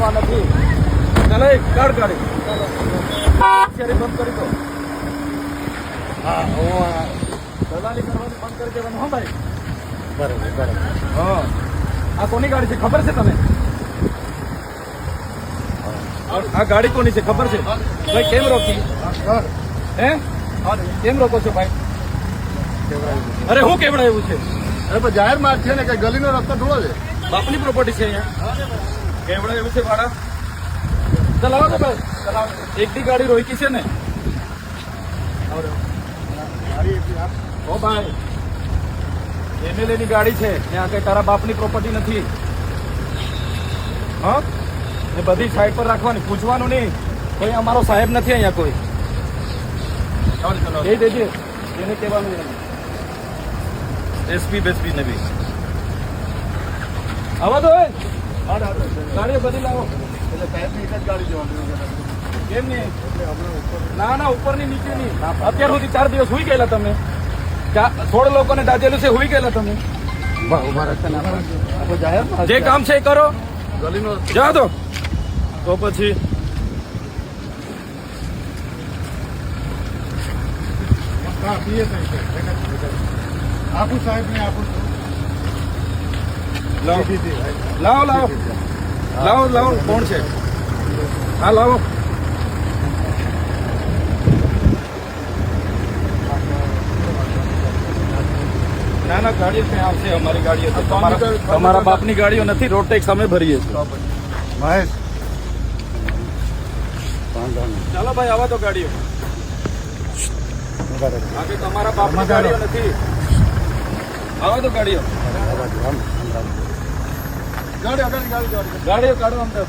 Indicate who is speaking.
Speaker 1: આ નથી. ચાલો એક કાઢ ગાડી બંધ કરી દો. હા દલાલી કરવાની બંધ કરી દેવાનું. હા ભાઈ બરાબર. હા આ કોની ગાડી છે ખબર છે તમે? આ ગાડી કોની છે ખબર છે? ભાઈ કેમ રોકી? હે કેમ રોકો છો ભાઈ? અરે હું કેવડાવ્યું છે?
Speaker 2: અરે પણ જાહેર માર્ગ છે ને, કઈ ગલીનો રસ્તો થોડો છે.
Speaker 1: બાપની પ્રોપર્ટી છે અહીંયા. કેવડાવ્યું છે ભાડા. ચલાવો ને ભાઈ ચલાવો. એકની ગાડી રોકી છે ને? ઓ ભાઈ એમએલએ ની ગાડી છે ત્યાં કઈ તારા બાપની પ્રોપર્ટી નથી. હા એ બધી સાઈડ પર રાખવાની, પૂછવાનું નહીં. કોઈ અમારો સાહેબ નથી અહીંયા કોઈ. એ દેજે એને કહેવાનું એસપી બેસપી ને બી આવા દો. ગાડીઓ બધી લાવો.
Speaker 2: એટલે સાહેબની એક જ ગાડી જવાની.
Speaker 1: કેમ નહીં? ના ઉપરની નીચેની. અત્યાર સુધી 4 દિવસ હુઈ ગયેલા તમે. 16 લોકોને દાજેલું છે, હુઈ ગયેલા તમે. જે કામ છે એ કરો.
Speaker 2: ગલીનો
Speaker 1: જા દો તો પછી
Speaker 2: આપું સાહેબ ને આપું.
Speaker 1: લાવો કોણ છે? હા લાવો. ના ગાડીઓ ત્યાં આવશે. અમારી ગાડીઓ છે. તમારા બાપની ગાડીઓ નથી. રોડ ટેક્સ અમે ભરીએ છીએ.
Speaker 2: મહેશ
Speaker 1: ચાલો ભાઈ આવા તો ગાડીઓ. આગે તમારા બાપની ગાડીઓ નથી. આવા તો ગાડીઓ. ગાડીઓ કાઢો અંદર.